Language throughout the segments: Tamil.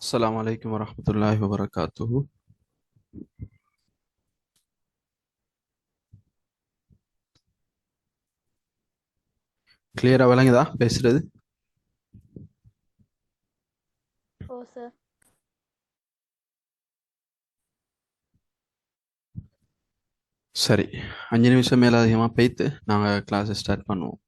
அஸ்ஸலாமு அலைக்கும் வரஹ்மத்துல்லாஹி வபரகாத்துஹு. கிளியரா விளங்குதா பேசுறது? ஓ சார். சரி, 5 நிமிஷம் மேல அதிகமாக போய்த்து நாங்கள் கிளாஸை ஸ்டார்ட் பண்ணுவோம்.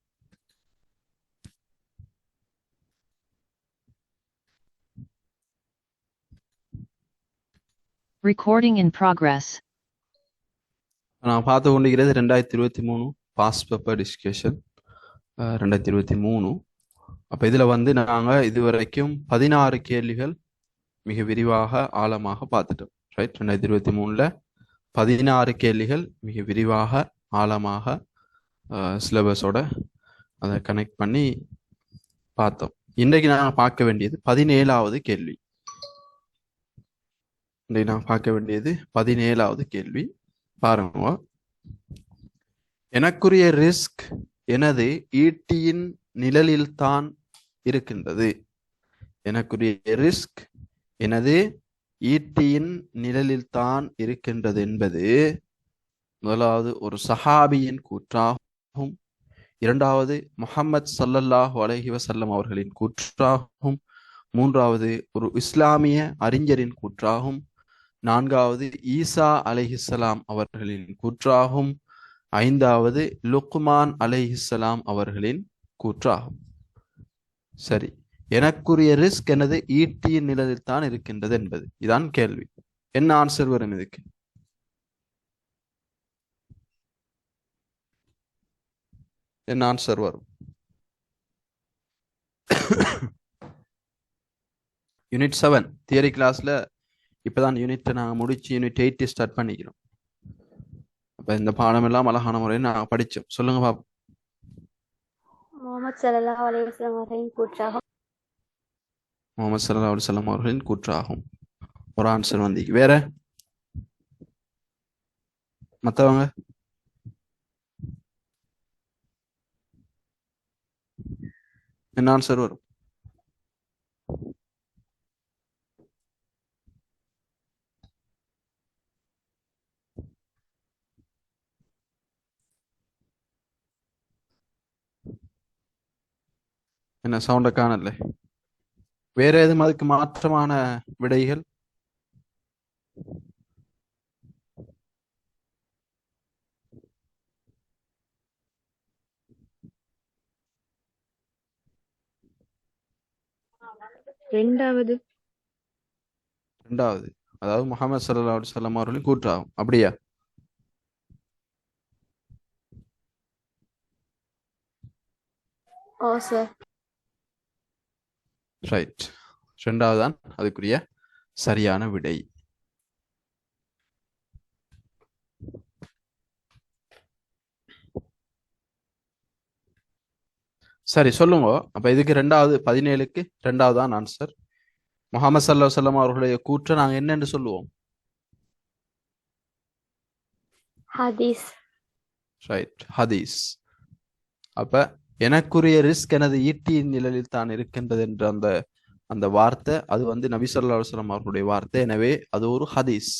Recording in progress. நான் பார்த்து கொண்டிருக்கிறது 2023 பாஸ் பேப்பர் டிஸ்கஷன் 2023. அப்போ இதில் வந்து நாங்கள் இதுவரைக்கும் 16 கேள்விகள் மிக விரிவாக ஆழமாக பார்த்துட்டோம். ரைட், 2023ல் 16 கேள்விகள் மிக விரிவாக ஆழமாக சிலபஸோட அதை கனெக்ட் பண்ணி பார்த்தோம். இன்றைக்கு நாங்கள் பார்க்க வேண்டியது 17வது கேள்வி. இன்றைக்கு நான் பார்க்க வேண்டியது 17வது கேள்வி. பாருங்க, எனக்குரிய ரிஸ்க் எனது ஈட்டியின் நிழலில்தான் இருக்கின்றது. எனக்குரிய ரிஸ்க் எனது ஈட்டியின் நிழலில்தான் இருக்கின்றது என்பது முதலாவது ஒரு சஹாபியின் கூற்றாகும், இரண்டாவது முஹம்மது ஸல்லல்லாஹு அலைஹி வஸல்லம் அவர்களின் கூற்றாகும், மூன்றாவது ஒரு இஸ்லாமிய அறிஞரின் கூற்றாகும், நான்காவது ஈசா அலைஹிஸ்ஸலாம் அவர்களின் கூற்றாகும், ஐந்தாவது லுக்மான் அலைஹிஸ்ஸலாம் அவர்களின் கூற்றாகும். சரி, எனக்குரிய ரிஸ்க் எனது ஈட்டியின் நிழலில் தான் இருக்கின்றது என்பது இதான் கேள்வி. என்ன ஆன்சர் வரும் இதுக்கு? என்ன ஆன்சர் வரும்? யூனிட் 7 தியரி கிளாஸ்ல இப்பதான் யூனிட் நாங்கள் முடிச்சு யூனிட் 8 ஸ்டார்ட் பண்ணிக்கிறோம். அப்ப இந்த பாடம் எல்லாம் அழகான முறையில் நாங்கள் படித்தோம். சொல்லுங்க பாப்போம். முகமது ஸல்லல்லாஹு அலைஹி வஸல்லம் அவர்களின் கூற்றாகும். முகமது ஸல்லல்லாஹு அலைஹி வஸல்லம் அவர்களின் கூற்றாகும். ஒரு ஆன்சர் வந்து வேற மற்றவங்க என்ன ஆன்சர் வரும்? என்ன சவுண்ட காணல? வேற எதுவும் அதுக்கு மாற்றமான விடைகள்? இரண்டாவது. ரெண்டாவது, அதாவது முஹம்மது ஸல்லல்லாஹு அலைஹி வஸல்லம் அவர்களின் கூற்றாகும். அப்படியா? ஓ சார். ரைட், ரெண்டாவது தான் அதுக்குரிய சரியான விடை. சரி சொல்லுங்க. அப்ப இதுக்கு ரெண்டாவது 17க்கு ரெண்டாவது தான் ஆன்சர். முஹம்மது ஸல்லல்லாஹு அலைஹி வஸல்லம் அவர்களுடைய கூற்றை நாங்க என்னன்னு சொல்லுவோம்? ஹதீஸ். ரைட், ஹதீஸ். அப்ப எனக்குரிய ரிஸ்க் எனது ஈட்டியின் நிழலில் தான் இருக்கின்றது என்ற அந்த அந்த வார்த்தை அது வந்து நபி ஸல்லல்லாஹு அலைஹி வஸல்லம் அவர்களுடைய வார்த்தை. எனவே அது ஒரு ஹதீஸ்.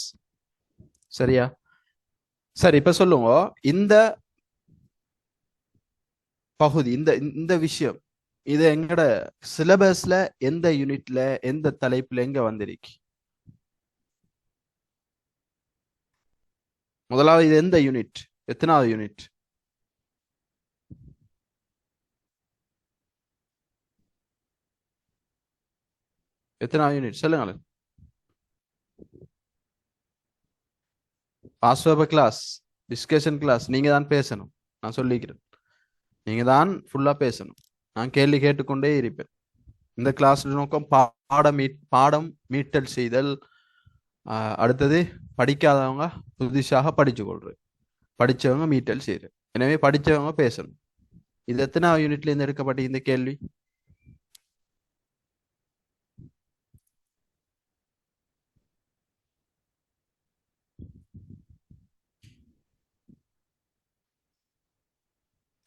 சரியா? சரி, இப்ப சொல்லுங்க, இந்த பகுதி இந்த இந்த விஷயம் இது எங்கட சிலபஸ்ல எந்த யூனிட்ல எந்த தலைப்புல எங்க வந்திருக்கு? முதலாவது இது எந்த யூனிட்? எத்தனாவது யூனிட்? எத்தனாவது யூனிட் சொல்லுங்களேன். பாஸ்வேப கிளாஸ், டிஸ்கஷன் கிளாஸ் நீங்க தான் பேசணும். நான் சொல்லிக்கிறேன், நீங்க தான் ஃபுல்லா பேசணும். நான் கேள்வி கேட்டுக்கொண்டே இருப்பேன். இந்த கிளாஸ் நோக்கம் பாடம் மீட்டல் செய்தல். அடுத்தது படிக்காதவங்க புதுசாக படிச்சு கொள்றது, படிச்சவங்க மீட்டல் செய்யறது. எனவே படிச்சவங்க பேசணும். இது எத்தனாவது யூனிட்ல இருந்து எடுக்கப்பட்ட இந்த கேள்வி?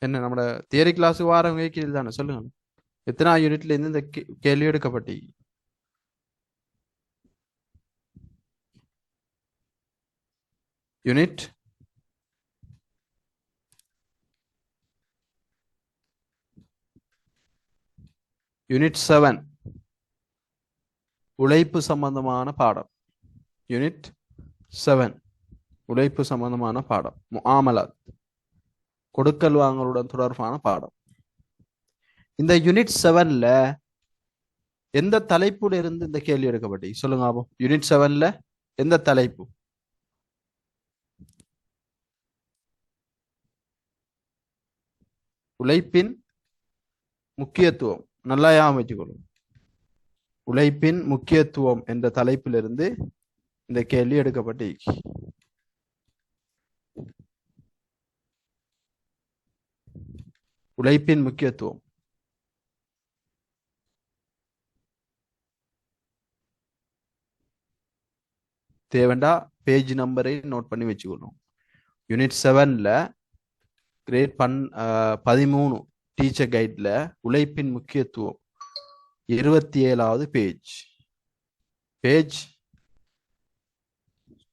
என்ன நம்மளோட தியரி கிளாஸுக்கு வாரவங்க கேள்வி தானே? சொல்லுங்க, எத்தனாவது யூனிட்ல இருந்து இந்த கேள்வி எடுக்கப்பட்டீங்க? யூனிட் யூனிட் 7 உழைப்பு சம்பந்தமான பாடம். யூனிட் 7 உழைப்பு சம்பந்தமான பாடம். முஆமலாத் கொடுக்கல் வாங்கலுடன் தொடர்பான பாடம். இந்த யூனிட் 7ல எந்த தலைப்புல இருந்து இந்த கேள்வி எடுக்கப்பட்டு சொல்லுங்க ஆபோ. யூனிட் 7ல எந்த தலைப்பு? உழைப்பின் முக்கியத்துவம். நல்லா ஞாபகம் வச்சுக்கொள்ளும். உழைப்பின் முக்கியத்துவம் என்ற தலைப்பிலிருந்து இந்த கேள்வி எடுக்கப்பட்டு உழைப்பின் முக்கியத்துவம். தேவண்டா பேஜ் நம்பரை நோட் பண்ணி வச்சுக்கணும். யூனிட் 7ல கிரேட் 13 டீச்சர் கைட்ல உழைப்பின் முக்கியத்துவம் 27வது பேஜ். பேஜ்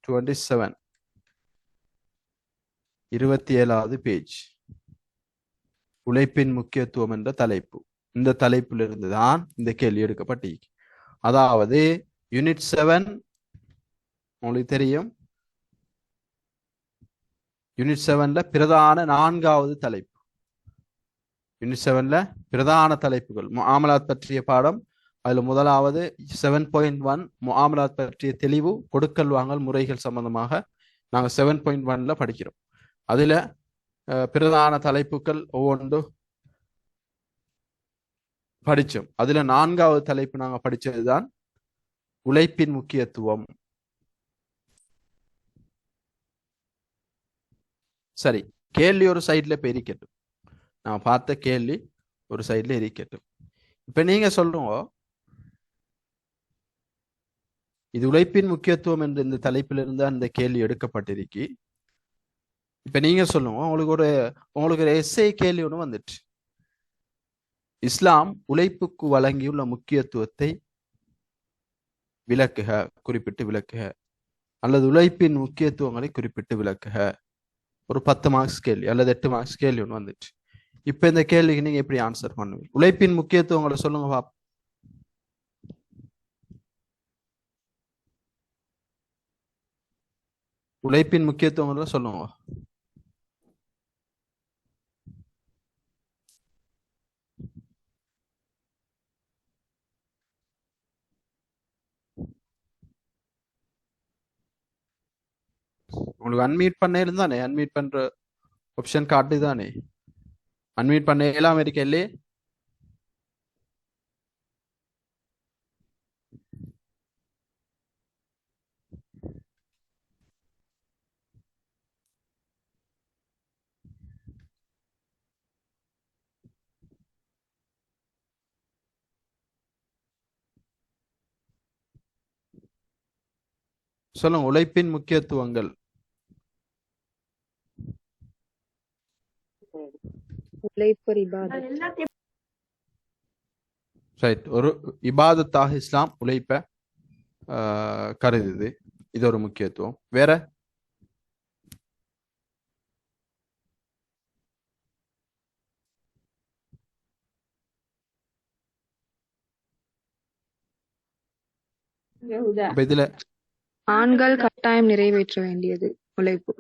27 27வது பேஜ். உழைப்பின் முக்கியத்துவம் என்ற தலைப்பு. இந்த தலைப்பிலிருந்து தான் இந்த கேள்வி எடுக்கப்பட்டு. அதாவது யூனிட் 7 உங்களுக்கு தெரியும். யூனிட் 7ல பிரதான 4வது தலைப்பு. யூனிட் 7ல பிரதான தலைப்புகள் முஆமலாத் பற்றிய பாடம். அதுல முதலாவது 7.1 முஆமலாத் பற்றிய தெளிவு, கொடுக்கல் வாங்கல் முறைகள் சம்பந்தமாக நாங்க 7.1ல படிக்கிறோம். அதுல பிரதான தலைப்புகள் ஒவ்வொன்று படிச்சோம். அதுல 4வது தலைப்பு நாங்க படிச்சதுதான் உழைப்பின் முக்கியத்துவம். சரி, கேள்வி ஒரு சைட்ல இப்ப இருக்கட்டும். நான் பார்த்த கேள்வி ஒரு சைட்ல இருக்கட்டும். இப்ப நீங்க சொல்லுங்க, இது உழைப்பின் முக்கியத்துவம் என்ற இந்த தலைப்பிலிருந்து அந்த கேள்வி எடுக்கப்பட்டிருக்கு. இப்ப நீங்க சொல்லுங்க, உங்களுக்கு ஒரு எஸ்ஏ கேள்வி ஒன்று வந்துட்டு. இஸ்லாம் உழைப்புக்கு வழங்கியுள்ள முக்கியத்துவத்தை விளக்குக, குறிப்பிட்டு விளக்குக, அல்லது உழைப்பின் முக்கியத்துவங்களை குறிப்பிட்டு விளக்குக. ஒரு 10 மார்க்ஸ் கேள்வி அல்லது 8 மார்க்ஸ் கேள்வி ஒன்று வந்துட்டு. இப்ப இந்த கேள்விக்கு நீங்க எப்படி ஆன்சர் பண்ணுவீங்க? உழைப்பின் முக்கியத்துவங்களை சொல்லுங்க பாப்போம். உழைப்பின் முக்கியத்துவங்களை சொல்லுங்க. உங்களுக்கு அன்மியூட் பண்ண இருந்தானே, அன்மியூட் பண்ற ஆப்ஷன் காட்டுதானே. அன்மியூட் பண்ண எல்லாம் இருக்க இல்லையே. சொல்லுங்க உழைப்பின் முக்கியத்துவங்கள். உழைப்பு இபாதத். ரைட். ஒரு இபாதத்தாக இஸ்லாம் உழைப்ப கருதுது. இது ஒரு முக்கியத்துவம். வேற இப்ப இதுல ஆண்கள் கட்டாயம் நிறைவேற்ற வேண்டியது உழைப்பு.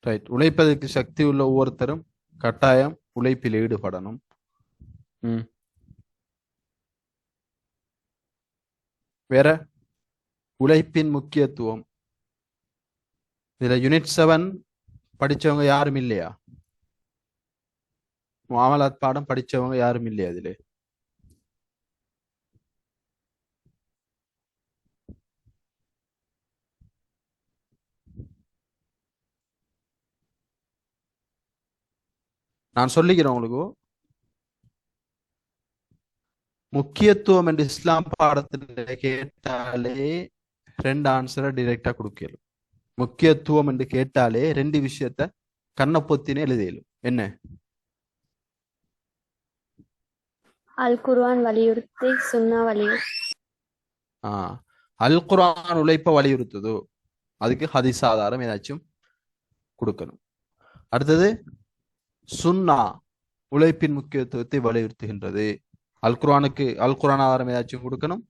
ரைட். உழைப்பதற்கு சக்தி உள்ள ஒவ்வொருத்தரும் கட்டாயம் உழைப்பில் ஈடுபடணும். வேற உழைப்பின் முக்கியத்துவம். இதுல யூனிட் 7 படிச்சவங்க யாரும் இல்லையா? முஆமலாத் பாடம் படிச்சவங்க யாரும் இல்லையா இதுல? நான் சொல்லிக்கிறேன் உங்களுக்கு. முக்கியத்துவம் என்று இஸ்லாம் பாடத்துல கேட்டாலே 2 ஆன்சரை டிரெக்டா கொடுக்கலும். முக்கியத்துவம் என்று கேட்டாலே 2 விஷயத்த கண்ணை பொத்தினே எழுதியலும். என்ன? அல் குர்ஆன் வலியுறுத்தி, சுன்னா வலியுறுத்தி. அல் குர்ஆன் உழைப்ப வலியுறுத்துதோ, அதுக்கு ஹதீஸ் ஆதாரம் ஏதாச்சும் கொடுக்கணும். அடுத்தது சுன்னா உழைப்பின் முக்கியத்துவத்தை வலியுறுத்துகின்றது. அல் குர்ஆன் ஆதாரம் ஏதாச்சும் கொடுக்கணும்.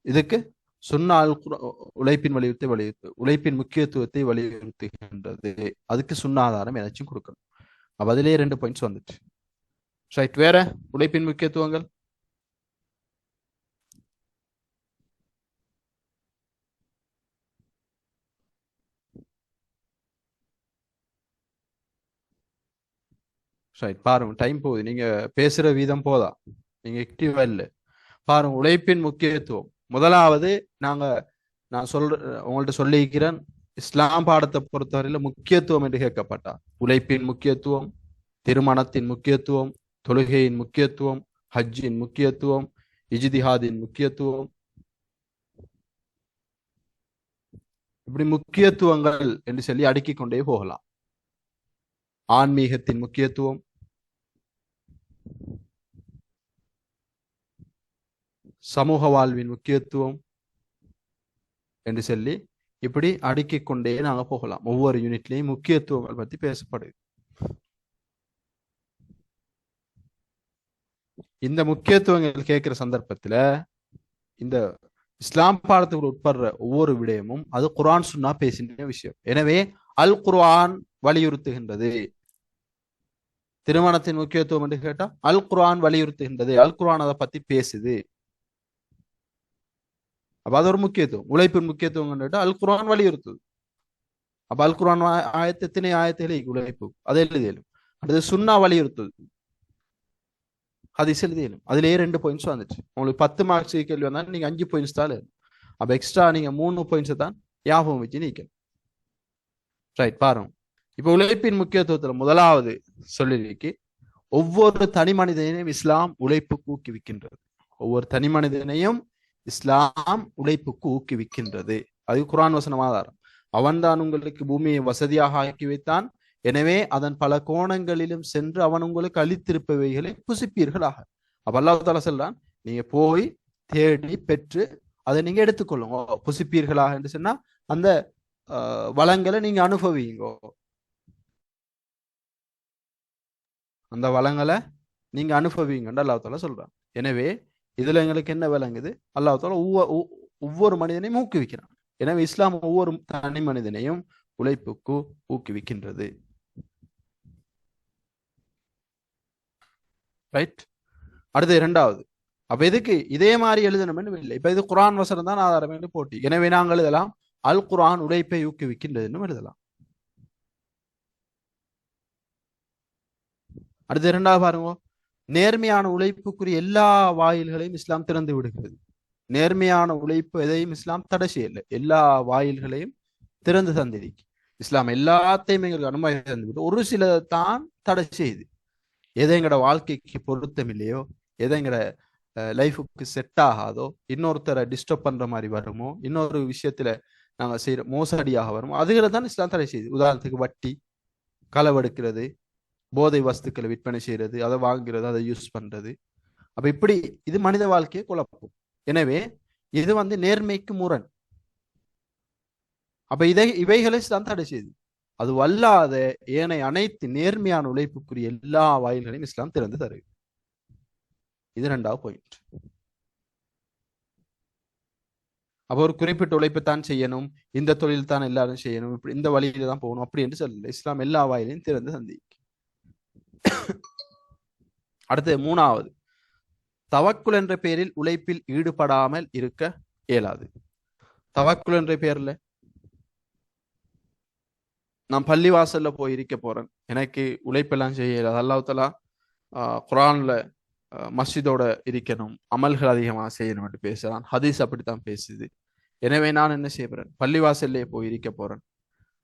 இதுக்கு சுன்னா உழைப்பின் முக்கியத்துவத்தை வலியுறுத்துகின்றது. அதுக்கு சுன்னா ஆதாரம் ஏதாச்சும் கொடுக்கணும். அப்ப அதிலே 2 பாயிண்ட்ஸ் வந்துட்டு. ரைட். வேற உழைப்பின் முக்கியத்துவங்கள் ரைட். பாருங்க, டைம் போகுது. நீங்க பேசுற வீதம் போதா, நீங்க ஆக்டிவா இல்லை. பாருங்க, உழைப்பின் முக்கியத்துவம். முதலாவது நான் உங்கள்ட்ட சொல்லியிருக்கிறேன், இஸ்லாம் பாடத்தை பொறுத்தவரையில முக்கியத்துவம் என்று கேட்கப்பட்டா உழைப்பின் முக்கியத்துவம், திருமணத்தின் முக்கியத்துவம், தொழுகையின் முக்கியத்துவம், ஹஜ்ஜின் முக்கியத்துவம், இஜ்திஹாதின் முக்கியத்துவம், இப்படி முக்கியத்துவங்கள் என்று சொல்லி அடுக்கிக் கொண்டே போகலாம். ஆன்மீகத்தின் முக்கியத்துவம், சமூக வாழ்வின் முக்கியத்துவம் என்று சொல்லி இப்படி அடுக்கிக் கொண்டே நாங்க போகலாம். ஒவ்வொரு யூனிட்லையும் முக்கியத்துவங்கள் பத்தி பேசப்படுது. இந்த முக்கியத்துவங்கள் கேட்கிற சந்தர்ப்பத்துல இந்த இஸ்லாம் பாடத்துக்கு உட்படுற ஒவ்வொரு விடயமும் அது குர்ஆன் சுன்னா பேசின விஷயம். எனவே அல் குர்ஆன் வலியுறுத்துகின்றது. திருமணத்தின் முக்கியத்துவம் என்று கேட்டா அல் குர்ஆன் வலியுறுத்துகின்றது. அல் குர்ஆன் அதை பத்தி பேசுது. அப்ப அது ஒரு முக்கியத்துவம். உழைப்பின் முக்கியத்துவம் கேட்டா அல் குர்ஆன் வலியுறுத்துது. அப்ப அல் குர்ஆன் எத்தனை ஆயத்துகளை உழைப்பு அதை எழுதியலும். அடுத்து சுன்னா வலியுறுத்துது, ஹதீஸ் எழுதியலும். அதுலயே 2 பாயிண்ட்ஸ் வந்துச்சு. உங்களுக்கு 10 மார்க்ஸ் கேள்வி வந்தாலும் நீங்க 5 பாயிண்ட்ஸ் தான் எழுதணும். அப்ப எக்ஸ்ட்ரா நீங்க 3 பாயிண்ட்ஸ் தான் ஞாபகம் வச்சு நீக்கணும். ரைட். பாருங்க, இப்ப உழைப்பின் முக்கியத்துவத்துல முதலாவது சொல்லிருக்கு, ஒவ்வொரு தனி மனிதனையும் இஸ்லாம் உழைப்புக்கு ஊக்குவிக்கின்றது. ஒவ்வொரு தனி மனிதனையும் இஸ்லாம் உழைப்புக்கு ஊக்குவிக்கின்றது. அது குர்ஆன் வசனம் ஆதாரம். அவன்தான் உங்களுக்கு பூமியை வசதியாக ஆக்கி வைத்தான், எனவே அதன் பல கோணங்களிலும் சென்று அவன் உங்களுக்கு அளித்திருப்பவைகளை புசிப்பீர்களாக. அப்ப அல்லாஹ் தஆலா சொல்றான், நீங்க போய் தேடி பெற்று அதை நீங்க எடுத்துக்கொள்ளுங்க, புசிப்பீர்களாக என்று சொன்னா அந்த வளங்களை நீங்க அனுபவிங்க, அந்த வளங்களை நீங்க அனுபவிங்கன்னு அல்லாஹ் தஆலா சொல்றான். எனவே இதுல எங்களுக்கு என்ன விளங்குது? அல்லாஹ் தஆலா ஒவ்வொரு மனிதனையும் ஊக்குவிக்கிறான். எனவே இஸ்லாம் ஒவ்வொரு தனி மனிதனையும் உழைப்புக்கு ஊக்குவிக்கின்றது. ரைட். அடுத்து 2வது, அப்ப எதுக்கு இதே மாதிரி எழுதணும்னு இல்லை. இப்ப இது குர்ஆன் வசனம் தான் ஆதாரம் என்று போட்டி. எனவே நாங்கள் எழுதலாம் அல் குர்ஆன் உழைப்பை ஊக்குவிக்கின்றதுன்னு எழுதலாம். அடுத்து 2வது பாருங்க, நேர்மையான உழைப்புக்குரிய எல்லா வாயில்களையும் இஸ்லாம் திறந்து விடுகிறது. நேர்மையான உழைப்பு எதையும் இஸ்லாம் தடை செய்யல, எல்லா வாயில்களையும் திறந்து தந்திருக்கு. இஸ்லாம் எல்லாத்தையும் எங்களுக்கு அனுமதி தந்துவிட்டு ஒரு சிலதை தான் தடை செய்யுது. எதை எங்கட வாழ்க்கைக்கு பொருத்தம் இல்லையோ, எதை எங்கட லைஃபுக்கு செட் ஆகாதோ, இன்னொருத்தரை டிஸ்டர்ப் பண்ற மாதிரி வருமோ, இன்னொரு விஷயத்துல நாங்க செய்யற மோசடியாக வருமோ, அதுகளை தான் இஸ்லாம் தடை செய்யுது. உதாரணத்துக்கு வட்டி, களவெடுக்கிறது, போதை வஸ்துக்களை விற்பனை செய்யறது, அதை வாங்குறது, அதை யூஸ் பண்றது. அப்ப இப்படி இது மனித வாழ்க்கையை குழப்பம். எனவே இது நேர்மைக்கு முரண். அப்ப இவைகளை தான் தடை செய்யுது. அது வல்லாத ஏனைய அனைத்து நேர்மையான உழைப்புக்குரிய எல்லா வாயில்களையும் இஸ்லாம் திறந்து தருது. இது 2வது பாயிண்ட். அப்ப ஒரு குறிப்பிட்ட உழைப்பு தான் செய்யணும், இந்த தொழில் தான் எல்லாரும் செய்யணும், இப்படி இந்த வழியில தான் போகணும் அப்படி என்று சொல்லல. இஸ்லாம் எல்லா வாயிலையும் திறந்து தந்தி. அடுத்து 3வது, தவக்குல் என்ற பெயரில் உழைப்பில் ஈடுபடாமல் இருக்க இயலாது. தவக்குல் என்ற பெயர்ல நான் பள்ளிவாசல்ல போய் இருக்க போறேன், எனக்கு உழைப்பெல்லாம் செய்ய இயலாது. அல்லாஹ் தஆலா குர்ஆன்ல மஸ்ஜிதோட இருக்கணும், அமல்கள் அதிகமாக செய்யணும் என்று பேசுறான். ஹதீஸ் அப்படித்தான் பேசுது. எனவே நான் என்ன செய்ய போறேன்? பள்ளிவாசல்லே போய் இருக்க போறேன்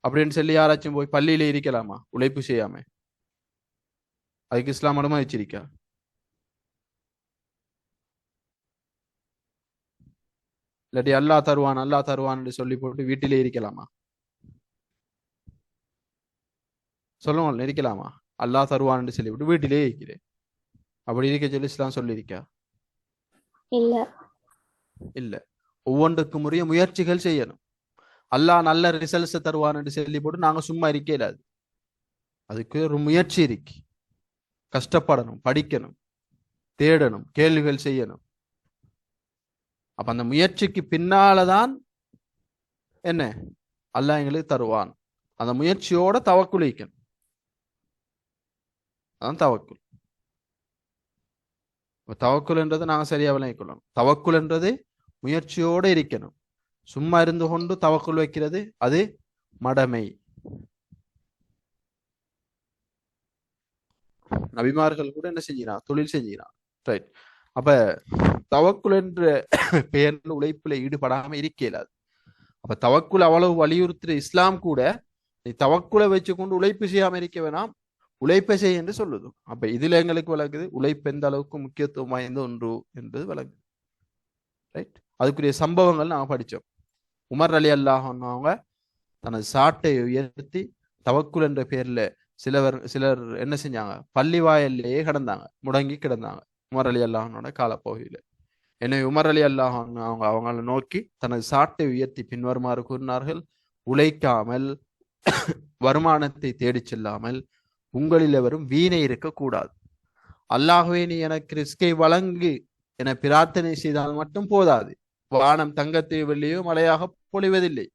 அப்படின்னு சொல்லி யாராச்சும் போய் பள்ளியிலே இருக்கலாமா உழைப்பு செய்யாம? அதுக்கு இஸ்லாம் அனுமதிச்சிருக்கா? இல்லாட்டி அல்லாஹ் தருவான் சொல்லி போட்டு வீட்டிலே இருக்கலாமா? சொல்லுங்க, இருக்கலாமா? அல்லாஹ் தருவான்னு சொல்லிவிட்டு வீட்டிலே இருக்கிறேன் அப்படி இருக்க சொல்லி இஸ்லாம் சொல்லியிருக்கா? இல்ல. இல்ல. ஒவ்வொன்றுக்கும் உரிய முயற்சிகள் செய்யணும். அல்லாஹ் நல்ல ரிசல்ட்ஸை தருவான்னு சொல்லி போட்டு நாங்க சும்மா இருக்க இல்லாது. அதுக்கு ஒரு முயற்சி இருக்கு. கஷ்டப்படணும், படிக்கணும், தேடணும், கேள்விகள் செய்யணும். அப்ப அந்த முயற்சிக்கு பின்னாலதான் என்ன அல்லாஹ் எங்களுக்கு தருவான். அந்த முயற்சியோட தவக்குல் வைக்கணும். அதான் தவக்குல். தவக்குல்ன்றது நாங்க சரியா விளங்கிக்கொள்ளணும். தவக்குல்ன்றது முயற்சியோட இருக்கணும். சும்மா இருந்து கொண்டு தவக்குல் வைக்கிறது அது மடமை. நபிமார்கள் கூட என்ன செஞ்சினான்? தொழில் செஞ்சினான். ரைட். அப்ப தவக்குல் என்ற பெயர்ல உழைப்புல ஈடுபடாம இருக்க இயலாது. அப்ப தவக்குல் அவ்வளவு வலியுறுத்துற இஸ்லாம் கூட நீ தவக்குலை வச்சுக்கொண்டு உழைப்பு செய்யாம இருக்க வேணாம், உழைப்பை செய்ய என்று சொல்லுது. அப்ப இதுல எங்களுக்கு விளக்குது உழைப்பு எந்த அளவுக்கு முக்கியத்துவம் வாய்ந்த ஒன்று என்பது விளக்குது. ரைட். அதுக்குரிய சம்பவங்கள் நாங்க படிச்சோம். உமர் அலி அல்லாஹ் அவங்க தனது சாட்டை உயர்த்தி தவக்குல் என்ற பேர்ல சிலர் என்ன செஞ்சாங்க? பள்ளி வாயிலேயே கிடந்தாங்க, முடங்கி கிடந்தாங்க உமர் அலி அல்லாஹனோட காலப்பகுதியில. எனவே உமர் அலி அல்லாஹ் அவங்களை நோக்கி தனது சாட்டை உயர்த்தி பின்வருமாறு கூறினார்கள்: உழைக்காமல் வருமானத்தை தேடி செல்லாமல் உங்களில் எவரும் வீணை இருக்கக்கூடாது. அல்லாஹ்வே நீ எனக்கு ரிஸ்கை வழங்கு என பிரார்த்தனை செய்தால் மட்டும் போதாது, வானம் தங்கத்தை வெள்ளியோ மழையாக பொழிவதில்லை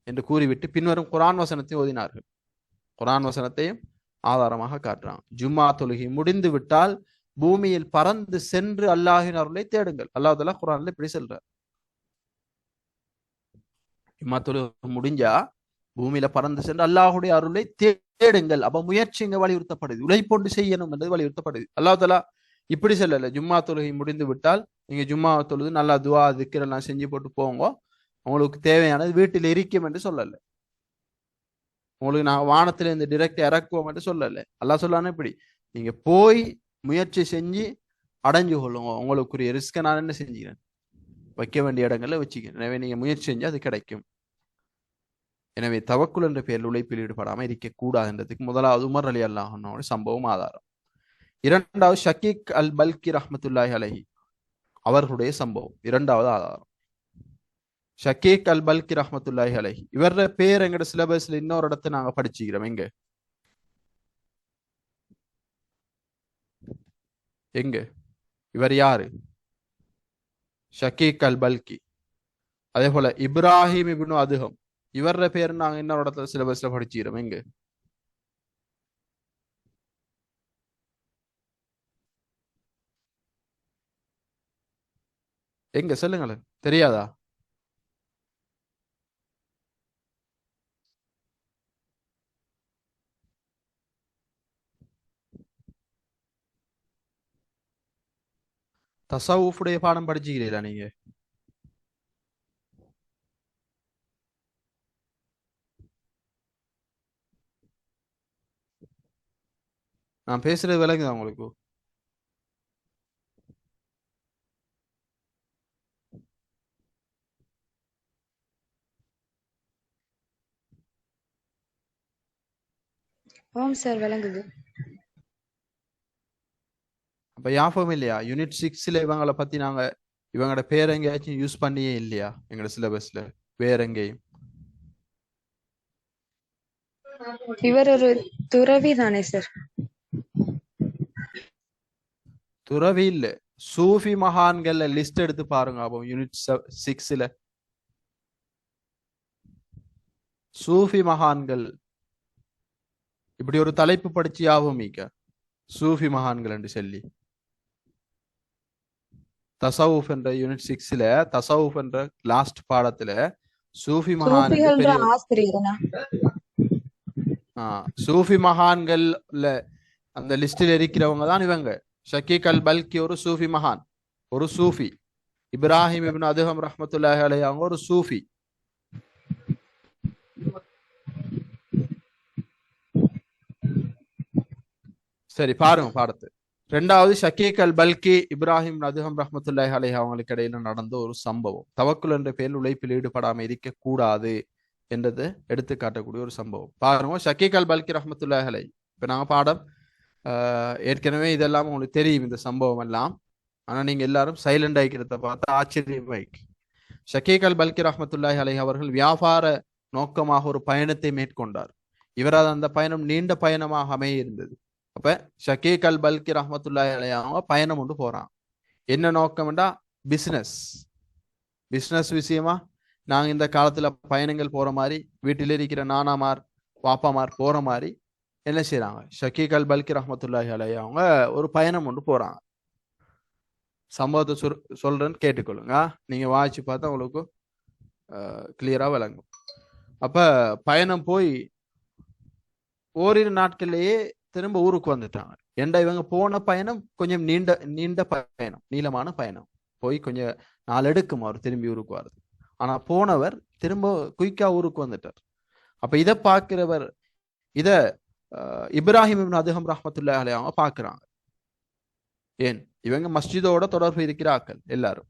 என்று கூறிவிட்டு பின்வரும் குர்ஆன் வசனத்தை ஓதினார்கள். குர்ஆன் வசனத்தையும் ஆதாரமாக காட்டுறாங்க. ஜும்மா தொழுகை முடிந்து விட்டால் பூமியில் பறந்து சென்று அல்லாஹின் அருளை தேடுங்கள். அல்லாஹ் தஆலா குர்ஆன்ல இப்படி சொல்றார். ஜும்மா தொழுகை முடிஞ்சா பூமியில பறந்து சென்று அல்லாஹுடைய அருளை தேடுங்கள். அப்ப முயற்சி இங்க வலியுறுத்தப்படுது, உழைப்பொண்டு செய்யணும் என்றது வலியுறுத்தப்படுது. அல்லாஹ் தஆலா இப்படி சொல்லல, ஜும்மா தொழுகை முடிந்து விட்டால் நீங்க ஜும்மா தொழுது நல்லா துவா திக்ர் எல்லாம் செஞ்சு போட்டு போங்க, உங்களுக்கு தேவையானது வீட்டில் இருக்கும் என்று சொல்லல. உங்களுக்கு நான் வானத்துல இருந்து டிரெக்ட் இறக்குவோம் என்று சொல்லல. அல்லாஹ் சொல்லானே இப்படி நீங்க போய் முயற்சி செஞ்சு அடைஞ்சு கொள்ளுங்க. உங்களுக்குரிய ரிஸ்கை நான் என்ன செஞ்சுக்கிறேன்? வைக்க வேண்டிய இடங்கள்ல வச்சுக்கிறேன். எனவே நீங்க முயற்சி செஞ்சு அது கிடைக்கும். எனவே தவக்குல் என்ற பெயரில் உழைப்பில் ஈடுபடாம இருக்க கூடாதுன்றதுக்கு முதலாவது உமர் அலி அல்லாஹ்னோட சம்பவம் ஆதாரம். இரண்டாவது ஷக்கீக் அல் பல்கி ரஹ்மத்துல்லாஹி அலைஹி அவர்களுடைய சம்பவம் இரண்டாவது ஆதாரம். ஷக்கீக் அல் பல்கி ரஹ்மத்துல்லாஹி அலைஹி இவர பேர் எங்கட சிலபஸ்ல இன்னொரு இடத்தை நாங்க படிச்சுக்கிறோம். எங்க இவர் யாரு? ஷக்கீக் அல் பல்கி. அதே போல இப்ராஹிம் இப்னு அதுஹம் இவர பேர் நாங்க இன்னொரு இடத்துல சிலபஸ்ல படிச்சுக்கிறோம். எங்க சொல்லுங்களேன், தெரியாதா? தசவுஃபுடைய பாடம் படிச்சுக்கிறீங்களா நீங்க? நான் பேசுறது விளங்குதா உங்களுக்கு? ஆம் சார், விளங்குது. அப்ப ஞாபகம் இல்லையா? யூனிட் 6ல இவங்களை பத்தி நாங்க இவங்களோட பேர் எங்கேயாச்சும் யூஸ் பண்ணியே இல்லையா எங்களோட சிலபஸ்ல? வேற எங்கேயும்? இவர் ஒரு துறவி தானே சார்? துறவி இல்ல, சூஃபி மகான்கள் லிஸ்ட் எடுத்து பாருங்க. அப்போ யூனிட் 6ல சூஃபி மகான்கள் இப்படி ஒரு தலைப்பு படிச்சு யாபமிக்க, சூஃபி மகான்கள் என்று சொல்லி. தசவுஃப் என்ற யூனிட் 6ல தசவுஃப் என்ற லாஸ்ட் பாடத்துல சூஃபி மகான்கள் அந்த லிஸ்டில் இருக்கிறவங்க தான் இவங்க. ஷக்கீக் அல் பல்கி ஒரு சூஃபி மகான், ஒரு சூஃபி. இப்ராஹிம் இப்னு அதுஹம் ரஹ்மத்துல்லாஹி அலைஹி அவங்க ஒரு சூஃபி. சரி பாருங்க பாடத்து. ரெண்டாவது ஷக்கீக் அல் பல்கி இப்ராஹிம் அதுஹம் ரஹ்மத்துல்லாஹி அலைஹி அவங்களுக்கு இடையில நடந்த ஒரு சம்பவம். தவக்குல் என்ற பெயரில் உழைப்பில் ஈடுபடாம இருக்க கூடாது என்றதை எடுத்து காட்டக்கூடிய ஒரு சம்பவம். பாருங்க, ஷக்கீக் அல் பல்கி ரஹ்மத்துல்லாஹி அலைஹி. இப்ப நாங்க பாடம் ஏற்கனவே இதெல்லாம் உங்களுக்கு தெரியும் இந்த சம்பவம் எல்லாம். ஆனா நீங்க எல்லாரும் சைலண்ட் ஆகிக்கிறத பார்த்தா ஆச்சரியமாயிக்கு. ஷக்கீக் அல் பல்கி ரஹ்மத்துல்லாஹி அலைஹி அவர்கள் வியாபார நோக்கமாக ஒரு பயணத்தை மேற்கொண்டார். இவரது அந்த பயணம் நீண்ட பயணமாக அமைய இருந்தது. அப்ப ஷக்கீக் அல் பல்கி ரஹ்மத்துல்லாஹி அலைஹி அவங்க பயணம் கொண்டு போறாங்க. என்ன நோக்கம்டா பிசினஸ் விஷயமா நாங்க இந்த காலத்துல பயணங்கள் போற மாதிரி வீட்டில் இருக்கிற நானாமார் வாப்பாமார் போற மாதிரி என்ன செய்யறாங்க, ஷக்கீக் அல் பல்கி ரஹ்மத்துல்லாஹி அலைஹி அவங்க ஒரு பயணம் கொண்டு போறாங்க. சம்பவத்தை சொல்றேன்னு கேட்டுக்கொள்ளுங்க, நீங்க வாய்ச்சி பார்த்தா உங்களுக்கு கிளியரா விளங்கும். அப்ப பயணம் போய் ஓரிரு நாட்கள்லயே திரும்ப ஊருக்கு வந்துட்டாங்க. ஏண்டா இவங்க போன பயணம் கொஞ்சம் நீண்ட பயணம், நீளமான பயணம். போய் கொஞ்சம் நாள் எடுக்கும் அவர் திரும்பி ஊருக்கு வர்றது. ஆனா போனவர் திரும்ப குயிக்கா ஊருக்கு வந்துட்டார். அப்ப இதை பார்க்கிறவர், இத இப்ராஹிம் இப்னு அதுஹம் ரஹ்மத்துல்லாஹி அலைஹி அவங்க பார்க்கிறாங்க. ஏன் இவங்க மஸ்ஜிதோட தொடர்பு இருக்கிறார்கள் எல்லாரும்.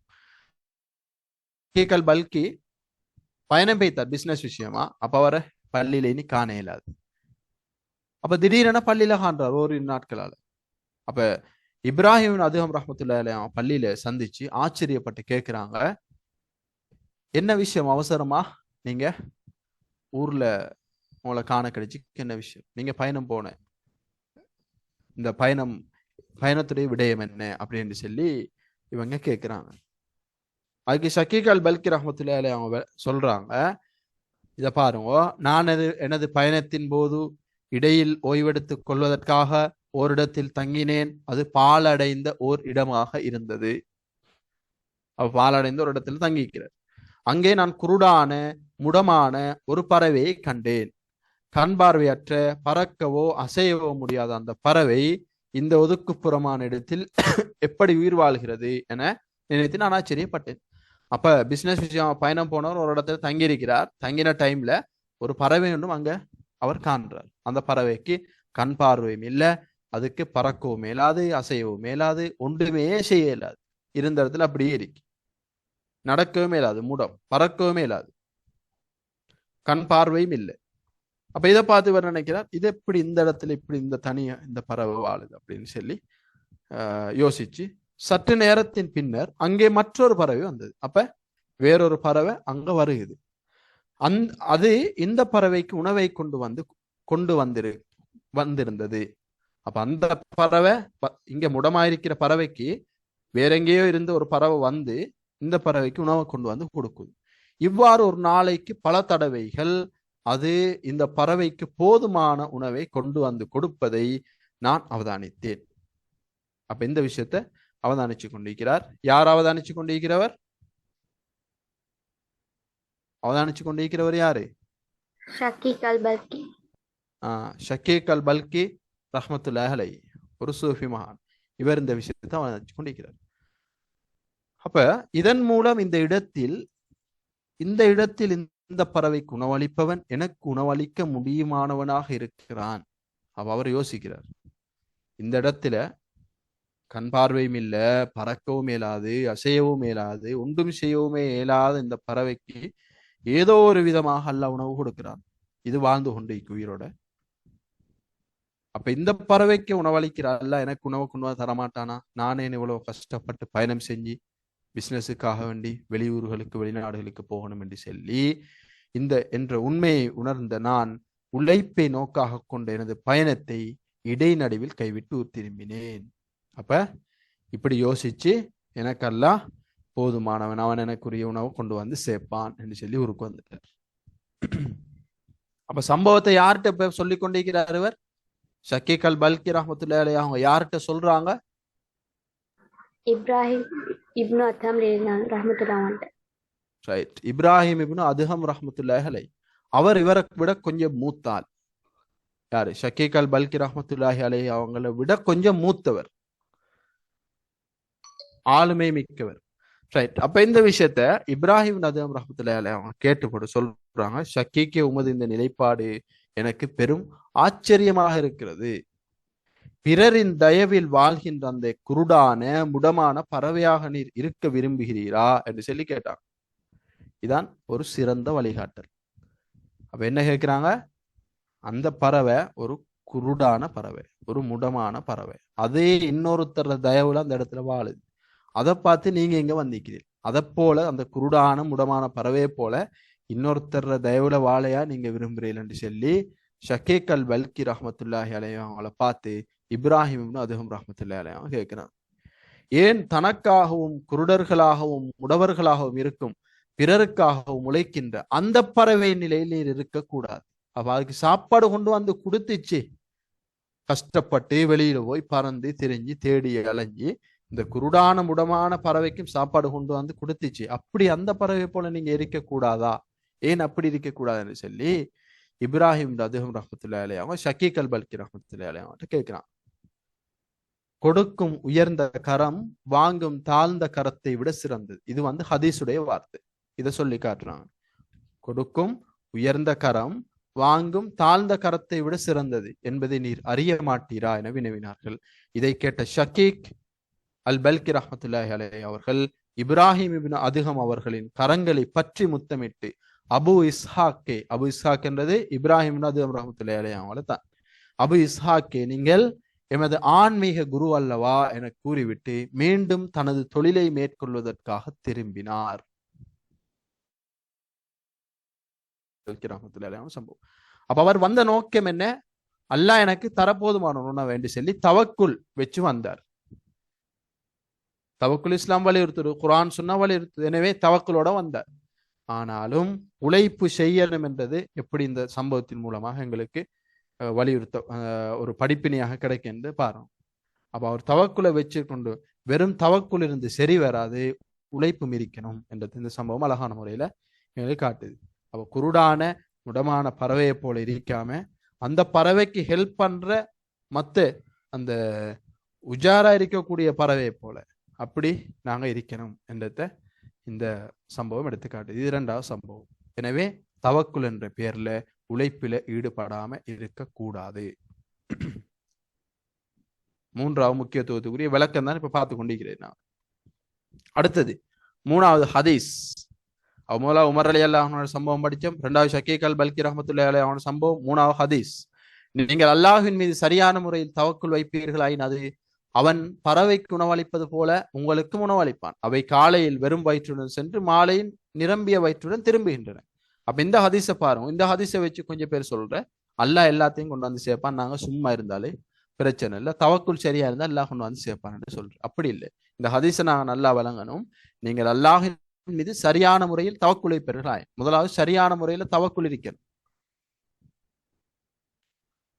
ஷக்கீக் அல் பல்கி பயணம் பெய்தார் பிசினஸ் விஷயமா. அப்ப அவரை பள்ளியில இனி காண இயலாது. அப்ப திடீரென பள்ளியில காண்றார் ஒரு நாட்களால. அப்ப இப்ராஹிம் அதுஹம் ரஹ்மத்துல்லாஹி அலைஹி அவங்க பள்ளியில சந்திச்சு ஆச்சரியப்பட்டு கேட்கிறாங்க, என்ன விஷயம் அவசரமா நீங்க ஊர்ல உங்களை காண கிடைச்சு, என்ன விஷயம், நீங்க பயணம் போன இந்த பயணத்துடைய விடயம் என்ன அப்படின்னு சொல்லி இவங்க கேட்கிறாங்க. அதுக்கு ஷக்கீக் அல் பல்கி ரஹ்மத்துல்லாஹி அலைஹி அவங்க சொல்றாங்க, இத பாருங்க, நான் எனது பயணத்தின் போது இடையில் ஓய்வெடுத்துக் கொள்வதற்காக ஓரிடத்தில் தங்கினேன். அது பாலடைந்த ஓர் இடமாக இருந்தது. பாலடைந்த ஒரு இடத்தில் தங்கிக்கிறார். அங்கே நான் குருடான முடமான ஒரு பறவையை கண்டேன். கண் பார்வையற்ற, பறக்கவோ அசையவோ முடியாத அந்த பறவை இந்த ஒதுக்குப்புறமான இடத்தில் எப்படி உயிர் வாழ்கிறது என நினைத்து நான் ஆச்சரியப்பட்டேன். அப்ப பிசினஸ் விஷயம் பயணம் போனவர் ஒரு இடத்துல தங்கியிருக்கிறார். தங்கின டைம்ல ஒரு பறவை ஒன்றும் அங்க அவர் காண்றார். அந்த பறவைக்கு கண் பார்வையும் இல்லை, அதுக்கு பறக்கவும் மேலாது, அசையவும் மேலாது, ஒன்றுமே செய்ய இயலாது. இருந்த இடத்துல அப்படியே இருக்கு. நடக்கவும் மேலாது, முடம், பறக்கவும் மேலாது, கண் பார்வையும் இல்லை. அப்ப இதை பார்த்து இவர் நினைக்கிறார், இது எப்படி இந்த இடத்துல இப்படி இந்த தனியா இந்த பறவை வாழுது அப்படின்னு சொல்லி யோசிச்சு சற்று நேரத்தின் பின்னர் அங்கே மற்றொரு பறவை வந்தது. அப்ப வேறொரு பறவை அங்க வருகுது. அது இந்த பறவைக்கு உணவை கொண்டு வந்திருந்தது. அப்ப அந்த பறவை இங்க முடமாயிருக்கிற பறவைக்கு வேற எங்கேயோ இருந்த ஒரு பறவை வந்து இந்த பறவைக்கு உணவை கொண்டு வந்து கொடுக்குது. இவ்வாறு ஒரு நாளைக்கு பல தடவைகள் அது இந்த பறவைக்கு போதுமான உணவை கொண்டு வந்து கொடுப்பதை நான் அவதானித்தேன். அப்ப இந்த விஷயத்தை அவதானிச்சு கொண்டிருக்கிறார். யார் அவதானிச்சு கொண்டிருக்கிறவர்? அவதானிச்சு கொண்டிருக்கிறவர் யாரு? ஷக்கீக் அல் பல்கி. ஷக்கீக் அல் பல்கி ரஹ்மத்துல்லாஹி அலைஹி ஒரு சூஃபி மகான். இவர் இந்த விஷயத்தை அவதானிச்சு கொண்டிருக்கிறார். அப்ப இதன் மூலம் இந்த இடத்தில் இந்த பறவைக்கு உணவளிப்பவன் எனக்கு உணவளிக்க முடியுமானவனாக இருக்கிறான். அவர் யோசிக்கிறார், இந்த இடத்துல கண் பார்வையும் இல்ல, பறக்கவும் இயலாது, அசையவும் இயலாது, ஒன்றும் செய்யவுமே இயலாத இந்த பறவைக்கு ஏதோ ஒரு விதமாக அல்லாஹ் உணவு கொடுக்கிறான். இது வாழ்ந்து கொண்டு உயிரோட. அப்ப இந்த பறவைக்கு உணவளிக்கிற அல்லாஹ் எனக்கு உணவு கொண்டு வந்து தரமாட்டானா? நானே இவ்வளவு கஷ்டப்பட்டு பயணம் செஞ்சு பிசினஸுக்காக வேண்டி வெளியூர்களுக்கு வெளிநாடுகளுக்கு போகணும் என்று சொல்லி என்ற உண்மையை உணர்ந்த நான் உழைப்பை நோக்காக கொண்ட எனது பயணத்தை இடைநடுவில் கைவிட்டு திரும்பினேன். அப்ப இப்படி யோசிச்சு எனக்கெல்லாம் போதுமானவன், அவன் எனக்குரிய உணவை கொண்டு வந்து சேர்ப்பான் என்று சொல்லி ஊருக்கு வந்துட்டார். அப்ப சம்பவத்தை யார்கிட்ட சொல்லி கொண்டிருக்கிறார் இவர்? ஷக்கீக் அல் பல்கி ரஹ்மத்துல்லாஹி அலைஹி அவங்க யார்கிட்ட சொல்றாங்க? இப்ராஹிம் இப்னு அதுஹம் ரஹ்மத்துல்லாஹி. ரைட், இப்ராஹிம் இப்னு அதுஹம் ரஹ்மத்துல்லாஹி அலைஹி. அவர் இவரை விட கொஞ்சம் மூத்தாள். யாரு? ஷக்கீக் அல் பல்கி ரஹ்மத்துல்லாஹி அலைஹி அவங்களை விட கொஞ்சம் மூத்தவர், ஆளுமை மிக்கவர். ரைட். அப்ப இந்த விஷயத்த இப்ராஹிம் அதுஹம் ரஹ்மத்துல்லாஹி அலைஹி அவங்க கேட்டுப்பட்டு சொல்றாங்க, ஷக்கீக்கே உமது இந்த நிலைப்பாடு எனக்கு பெரும் ஆச்சரியமாக இருக்கிறது. பிறரின் தயவில் வாழ்கின்ற அந்த குருடான முடமான பறவையாக நீர் இருக்க விரும்புகிறீரா என்று சொல்லி கேட்டாங்க. இதான் ஒரு சிறந்த வழிகாட்டல். அப்ப என்ன கேட்கிறாங்க? அந்த பறவை ஒரு குருடான பறவை, ஒரு முடமான பறவை, அதே இன்னொருத்தர தயவுல அந்த இடத்துல வாழுது. அதை பார்த்து நீங்க இங்க வந்திருக்கிறீர்கள். அதைப்போல அந்த குருடான முடமான பறவையை போல இன்னொருத்தர தயவுல வாழையா நீங்க விரும்புறீங்கன்னு சொல்லி ஷக்கீக் அல் பல்கி ரஹ்மத்துல்லாஹி அலைஹி அவங்கள பார்த்து இப்ராஹிம் இப்னு அதுஹம் ரஹ்மத்துல்லாஹி அலைஹி அவங்க கேட்கிறான், ஏன் தனக்காகவும் குருடர்களாகவும் முடவர்களாகவும் இருக்கும் பிறருக்காகவும் உழைக்கின்ற அந்த பறவை நிலையில் நீர் இருக்கக்கூடாது. அப்ப அதுக்கு சாப்பாடு கொண்டு வந்து கொடுத்துச்சு, கஷ்டப்பட்டு வெளியில போய் பறந்து திரிஞ்சு தேடி அலைஞ்சி இந்த குருடான முடமான பறவைக்கும் சாப்பாடு கொண்டு வந்து கொடுத்துச்சு. அப்படி அந்த பறவை போல நீங்க இருக்கக்கூடாதா, ஏன் அப்படி இருக்கக்கூடாதுன்னு சொல்லி இப்ராஹிம் அதுஹம் ரஹ்மத்துல்லாஹி அலைஹி அவங்க ஷக்கீக் அல் பல்கி ரஹ்மத்துல்லாஹி அலைஹி அவங்கள்ட்ட கேட்கிறான். கொடுக்கும் உயர்ந்த கரம் வாங்கும் தாழ்ந்த கரத்தை விட சிறந்தது. இது ஹதீஸுடைய வார்த்தை. இதை சொல்லி காட்டுறாங்க. கொடுக்கும் உயர்ந்த கரம் வாங்கும் தாழ்ந்த கரத்தை விட சிறந்தது என்பதை நீர் அறிய மாட்டீரா என வினவினார்கள். இதை கேட்ட ஷக்கீக் அல் பல்கி ரஹ்மத்துல்லாஹி அலைஹி அவர்கள் இப்ராஹிம் இப்னு அதுஹம் அவர்களின் கரங்களை பற்றி முத்தமிட்டு அபு இஸ்ஹாக் என்றது இப்ராஹிம் இப்னு அதுஹம் ரஹ்மத்துல்லாஹி அலைஹி அவங்கள தான். அபு இஸ்ஹாக்கே, நீங்கள் எமது ஆன்மீக குரு அல்லவா என கூறிவிட்டு மீண்டும் தனது தொழிலை மேற்கொள்வதற்காக திரும்பினார். சம்பவம். அப்ப அவர் வந்த நோக்கம் என்ன? அல்லாஹ் எனக்கு தரப்போதுமான உணவை வேண்டி சொல்லி தவக்குல் வச்சு வந்தார். தவக்குல் இஸ்லாம் வலியுறுத்துது, குர்ஆன் சொன்னா வலியுறுத்துது. எனவே தவக்குலோட வந்தார். ஆனாலும் உழைப்பு செய்யணும் என்றது எப்படி இந்த சம்பவத்தின் மூலமாக எங்களுக்கு வலியுறுத்த ஒரு படிப்பினையாக கிடைக்கும் என்று பாருங்க. அப்ப அவர் தவக்குலை வச்சு கொண்டு வெறும் தவக்குல் இருந்து சரி வராது, உழைப்பு மிரிக்கணும் என்றது இந்த சம்பவம் அழகான முறையில எங்களுக்கு காட்டுது. அப்ப குருடான முடமான பறவையை போல இருக்காம அந்த பறவைக்கு ஹெல்ப் பண்ற மத்த அந்த உஜாரா இருக்கக்கூடிய பறவையை போல அப்படி நாங்க இருக்கணும் என்றத இந்த சம்பவம் எடுத்து காட்டுது. இது இரண்டாவது சம்பவம். எனவே தவக்குல் என்ற பெயர்ல உழைப்பில ஈடுபடாம இருக்கக்கூடாது. மூன்றாவது முக்கியத்துவத்துக்குரிய விளக்கம் தான் இப்ப பார்த்து கொண்டிருக்கிறேன் நான். அடுத்தது மூணாவது ஹதீஸ். முதலாவது உமர் அலி அல்லாஹ் சம்பவம் படித்தோம். ரெண்டாவது ஷக்கீக் அல் பல்கி ரஹ்மத்துல்லாஹி அலைஹி அவனோட சம்பவம். மூணாவது ஹதீஸ். நீங்கள் அல்லாஹ்வின் மீது சரியான முறையில் தவக்குல் வைப்பீர்களாயின் அது அவன் பறவைக்கு உணவளிப்பது போல உங்களுக்கும் உணவளிப்பான். அவை காலையில் வெறும் வயிற்றுடன் சென்று மாலையில் நிரம்பிய வயிற்றுடன் திரும்புகின்றன. அப்ப இந்த ஹதீஸை பாருங்க. இந்த ஹதீஸை வச்சு கொஞ்சம் பேர் சொல்ற அல்லாஹ் எல்லாத்தையும் கொண்டு வந்து சேர்ப்பான், நாங்க சும்மா இருந்தாலே பிரச்சனை இல்லை, தவக்குல் சரியா இருந்தா அல்லாஹ் கொண்டு வந்து சேர்ப்பான்னு சொல்ற. அப்படி இல்லை. இந்த ஹதீஸை நாங்க நல்லா வழங்கணும். நீங்கள் அல்லாஹின் மீது சரியான முறையில் தவக்குலை பெறுகிறாய். முதலாவது சரியான முறையில தவக்குல் இருக்கணும்.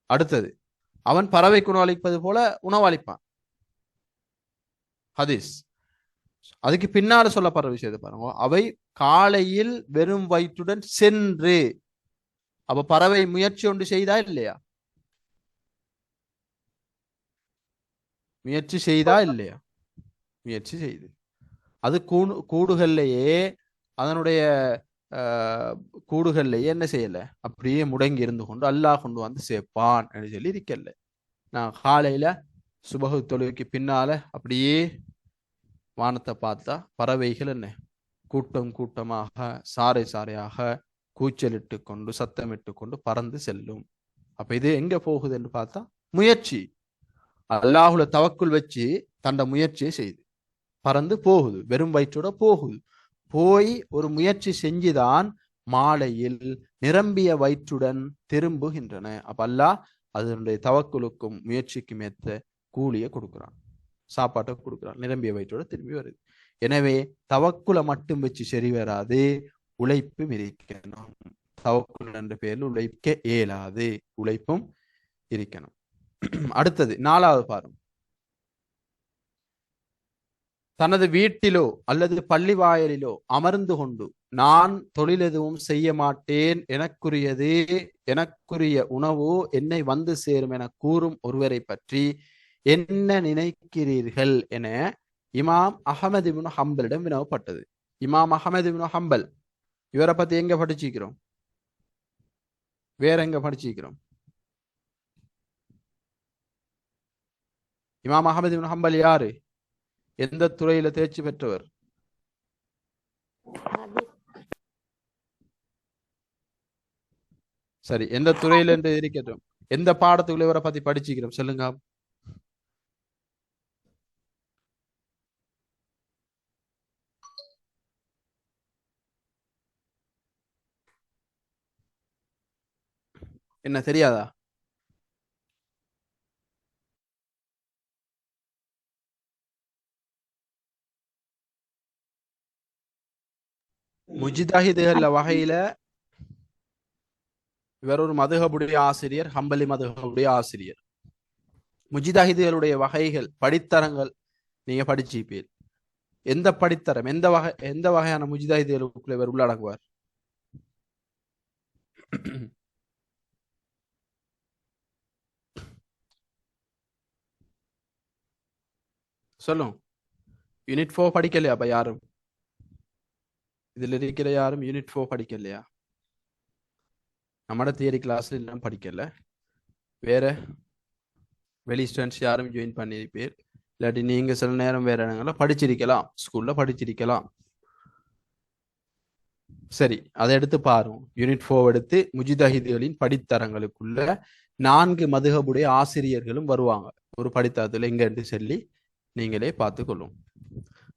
அடுத்தது அவன் பறவைக்கு உணவளிப்பது போல உணவளிப்பான். ஹதீஸ். அதுக்கு பின்னால சொல்லப்படுற விஷயத்தை பாருங்க. அவை காலையில் வெறும் வயிற்றுடன் சென்று. அப்ப பறவை முயற்சி ஒன்று செய்தா இல்லையா? முயற்சி செய்தா இல்லையா? முயற்சி செய்து அது கூடுகள்லையே அதனுடைய கூடுகள்லையே என்ன செய்யல, அப்படியே முடங்கி இருந்து கொண்டு அல்லாஹ் கொண்டு வந்து சேர்ப்பான் என்று சொல்லி இருக்கல. நான் காலையில சுபஹு தொழுகைக்கு பின்னால அப்படியே வானத்தை பார்த்தா பறவைகள் என்ன கூட்டம் கூட்டமாக சாறை சாறையாக கூச்சலிட்டு கொண்டு சத்தமிட்டு கொண்டு பறந்து செல்லும். அப்ப இது எங்க போகுது என்று பார்த்தா முயற்சி. அல்லாஹுல தவக்குல் வச்சு தண்ட முயற்சியை செய்து பறந்து போகுது, வெறும் வயிற்றோட போகுது. போய் ஒரு முயற்சி செஞ்சுதான் மாலையில் நிரம்பிய வயிற்றுடன் திரும்புகின்றன. அப்ப அல்லாஹ் அதனுடைய தவக்குலுக்கும் முயற்சிக்கும் ஏற்ற கூலியை கொடுக்குறான், சாப்பாட்டை கொடுக்குறான், நிரம்பிய வயிற்றோட திரும்பி வருது. எனவே தவக்குலை மட்டும் வச்சு சரி வராது, உழைப்பு இருக்கணும். தவக்குல் என்ற பெயரில் உழைக்க இயலாது, உழைப்பும் இருக்கணும். அடுத்தது நாலாவது பாருங்க. தனது வீட்டிலோ அல்லது பள்ளி வாயலிலோ அமர்ந்து கொண்டு நான் தொழில் எதுவும் செய்ய மாட்டேன், எனக்குரிய உணவு என்னை வந்து சேரும் என கூறும் ஒருவரை பற்றி என்ன நினைக்கிறீர்கள் என இமாம் அஹமது இப்னு ஹம்பலிடம் வினவப்பட்டது. இமாம் அஹமது இப்னு ஹம்பல் இவரை பத்தி எங்க படிச்சிக்கிறோம்? வேற எங்க படிச்சிக்கிறோம்? இமாம் அஹமது இப்னு ஹம்பல் யாரு? எந்த துறையில தேர்ச்சி பெற்றவர்? சரி, எந்த துறையில என்று இருக்கட்டும். எந்த பாடத்துக்குள்ள இவரை பத்தி படிச்சுக்கிறோம் சொல்லுங்க. என்ன தெரியாதா? முஜிதஹிதுகள் வகையில இவர் ஒரு மதுஹபுடைய ஆசிரியர், ஹம்பலி மதுஹபுடைய ஆசிரியர். முஜிதஹிதுகளுடைய வகைகள் படித்தரங்கள் நீங்க படிச்சிப்பீர். எந்த படித்தரம், எந்த வகையான முஜிதஹிதுகளுக்குள்ள இவர் உள்ளடங்குவார்? சொல்லும். யூனிட் 4 படிக்கலையா அப்ப யாரும்? இதுல இருக்கிற யாரும் யூனிட் 4 படிக்கலையா? நம்மட தியரி கிளாஸ்ல எல்லாம் படிக்கல. வேற வெளி ஸ்டூடெண்ட்ஸ் யாரும் ஜாயின் பண்ணியிருப்பீர். இல்லாட்டி நீங்க சில நேரம் வேற இடங்கள்ல படிச்சிருக்கலாம், ஸ்கூல்ல படிச்சிருக்கலாம். சரி, அதை எடுத்து பாருங்க. யூனிட் 4 எடுத்து முஜிதஹிதுகளின் படித்தரங்களுக்குள்ள 4 மதுஹபுடைய ஆசிரியர்களும் வருவாங்க. ஒரு படித்தரத்துல எங்கன்னு சொல்லி நீங்களே பார்த்து கொள்ளும்.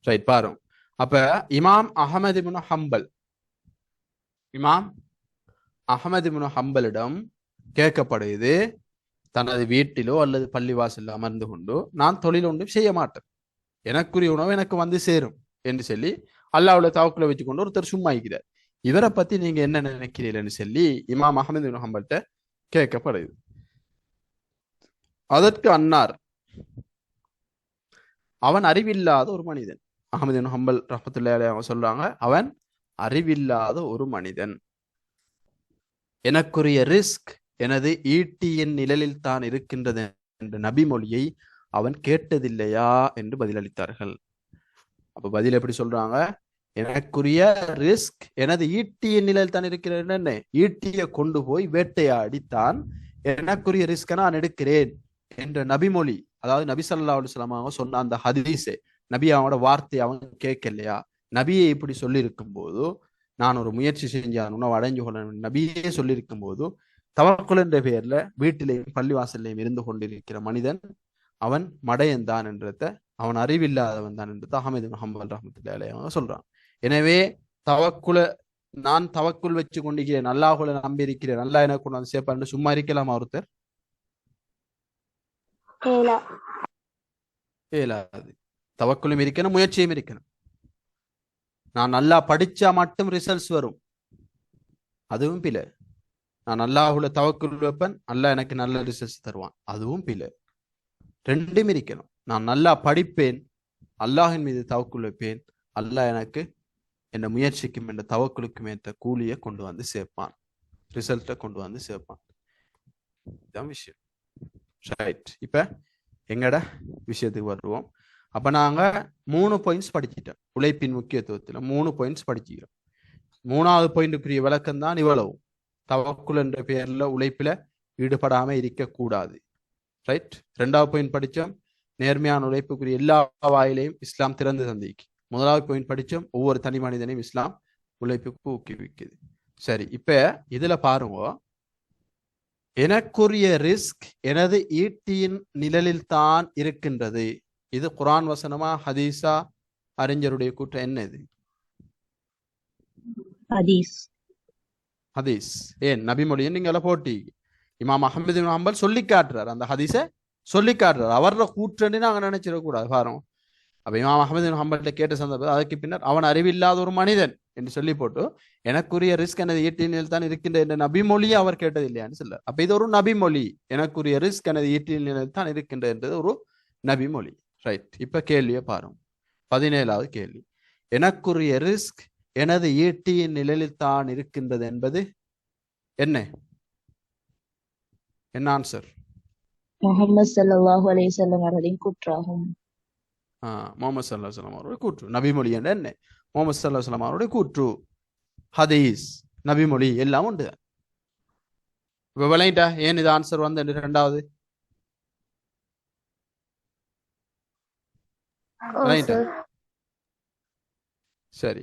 ரைட், பாருங்க. அப்ப இமாம் அஹமது இப்னு ஹம்பல், இமாம் அஹமது இப்னு ஹம்பலிடம் கேட்கப்படுது, தனது வீட்டிலோ அல்லது பள்ளிவாசலில் அமர்ந்து கொண்டு நான் தொழில் ஒன்றும் செய்ய மாட்டேன், எனக்குரிய உணவு எனக்கு வந்து சேரும் என்று சொல்லி அல்லாஹ்வுல தவக்குல வச்சுக்கொண்டு ஒருத்தர் சும்மா இருக்கிறார். இவரை பத்தி நீங்க என்ன நினைக்கிறீர்கள்னு சொல்லி இமாம் அஹமது இப்னு ஹம்பல்கிட்ட கேட்கப்படுது. அதற்கு அன்னார், அவன் அறிவில்லாத ஒரு மனிதன். அஹமது இப்னு ஹம்பல் ரஹ்மத்துல்லாஹி அலைஹி அவங்க சொல்றாங்க, அவன் அறிவில்லாத ஒரு மனிதன். எனக்குரிய ரிஸ்க் எனது ஈட்டியின் நிழலில் தான் இருக்கின்றது என்ற நபி மொழியை அவன் கேட்டதில்லையா என்று பதிலளித்தார்கள். அப்ப பதில் எப்படி சொல்றாங்க? எனக்குரிய ரிஸ்க் எனது ஈட்டியின் நிழலில் தான் இருக்கிறது. என்ன? ஈட்டியை கொண்டு போய் வேட்டையாடித்தான் எனக்குரிய ரிஸ்கை நான் எடுக்கிறேன் என்ற நபிமொழி, அதாவது நபி ஸல்லல்லாஹு அலைஹி வஸல்லம் அவங்க சொன்ன அந்த ஹதீஸே, நபி அவனோட வார்த்தை அவன் கேட்கலையா? நபியை இப்படி சொல்லி இருக்கும் போது நான் ஒரு முயற்சி செஞ்சான் உணவு அடைஞ்சு கொள்ள நபியே சொல்லியிருக்கும் போது தவக்குல் என்ற பெயர்ல வீட்டிலேயும் பள்ளிவாசல்லையும் இருந்து கொண்டிருக்கிற மனிதன் அவன் மடையன் தான் என்றத, அவன் அறிவில்லாதவன் தான் என்றது அஹமது இப்னு ஹம்பல் ரஹ்மத்துல்லாஹி அலைஹி அவங்க சொல்றான். எனவே நான் தவக்குல் வச்சு கொண்டிருக்கிறேன், அல்லாஹ்வுல நம்பி இருக்கிறேன், அல்லாஹ் எனக்கு கொண்டு வந்து சேர்ப்பான்னு சும்மா இருக்கலாமா ஒருத்தர்? இயலாது. தவக்குலும் இருக்கணும், முயற்சியும் இருக்கணும். நான் நல்லா படிச்சா மட்டும் ரிசல்ட்ஸ் வரும், அதுவும் பிழை. நான் அல்லாஹ்வுல தவக்குல் வைப்பேன், அல்லாஹ் எனக்கு நல்ல ரிசல்ட்ஸ் தருவான், அதுவும் பிழை. ரெண்டும் இருக்கணும். நான் நல்லா படிப்பேன், அல்லாஹின் மீது தவக்குல் வைப்பேன், அல்லாஹ் எனக்கு என் முயற்சிக்கும் என்ற தவக்குலுக்கும் ஏற்ற கூலியை கொண்டு வந்து சேர்ப்பான், ரிசல்ட்டை கொண்டு வந்து சேர்ப்பான். இதுதான் விஷயம். ரைட், இப்ப எங்கட விஷயத்துக்கு வருவோம். அப்ப நாங்க 3 பாயிண்ட்ஸ் படிச்சிட்டோம். உழைப்பின் முக்கியத்துவத்துல 3 பாயிண்ட்ஸ் படிச்சுக்கிறோம். 3வது பாயிண்ட்டுக்குரிய விளக்கம் தான் இவ்வளவு. தவக்குல் என்ற பெயர்ல உழைப்பில ஈடுபடாம இருக்கக்கூடாது. ரைட். 2வது பாயிண்ட் படிச்சோம், நேர்மையான உழைப்புக்குரிய எல்லா வாயிலையும் இஸ்லாம் திறந்து தந்திக்கு. 1வது பாயிண்ட் படிச்சோம், ஒவ்வொரு தனி மனிதனையும் இஸ்லாம் உழைப்புக்கு ஊக்குவிக்குது. சரி, இப்ப இதுல பாருங்க, எனக்குரிய ரிஸ்க் எனது ஈட்டியின் நிழலில் தான் இருக்கின்றது. இது குர்ஆன் வசனமா ஹதீஸா? அறிஞருடைய கூற்று என்ன? இது Hadith. ஹதீஸ். ஏன் நபிமொழியை நீங்க போட்டி இமாம் அஹமது இப்னு ஹம்பல் சொல்லி காட்டுறாரு, அந்த ஹதீஸை சொல்லி காட்டுறாரு. அவரோட கூற்றுன்னு நாங்க நினைச்சிடக்கூடாது. பாருங்க, அப்ப இமாம் அஹமது இப்னு ஹம்பல்கிட்ட கேட்ட சந்தர்ப்பம் அதற்கு பின்னர் அவன் அறிவில்லாத ஒரு மனிதன் என்று சொல்லி போட்டு எனக்குரிய ரிஸ்க் எனது ஈட்டினில் தான் இருக்கின்ற என்ற நபிமொழியை அவர் கேட்டது இல்லையான்னு சொல்ல. அப்ப இது ஒரு நபிமொழி, எனக்குரிய ரிஸ்க் எனது ஈட்டினில் தான் இருக்கின்ற என்றது ஒரு நபிமொழி. ரைட். இப்ப கேள்வியை பாருங்க, 17வது கேள்வி. எனக்குரிய ரிஸ்க் எனது ஈட்டியின் நிழலில் தான் இருக்கின்றது என்பது என்ன? என்ன ஆன்சர்? முஹம்மது ஸல்லல்லாஹு அலைஹி வஸல்லம் அவர்களின் கூற்றாகும். முஹம்மது ஸல்லல்லாஹு அலைஹி வஸல்லம் அவருடைய கூற்று. நபிமொழி என்ற என்ன? முஹம்மது ஸல்லல்லாஹு அலைஹி வஸல்லம் அவருடைய கூற்று, ஹதீஸ், நபிமொழி எல்லாம் உண்டு. இப்ப விளையிட்டா ஏன் இது ஆன்சர் வந்து 2வது விளையிட்டா? சரி,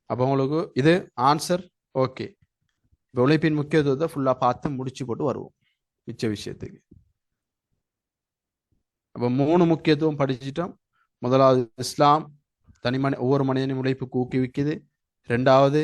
அப்ப உங்களுக்கு இது ஆன்சர் ஓகே. இப்ப உழைப்பின் முக்கியத்துவத்தை ஃபுல்லா பார்த்து முடிச்சு போட்டு வருவோம் மிச்ச விஷயத்துக்கு. அப்ப 3 முக்கியத்துவம் படிச்சுட்டோம். 1வது இஸ்லாம் ஒவ்வொரு மனிதனும் உழைப்புக்கு ஊக்குவிக்குது. 2வது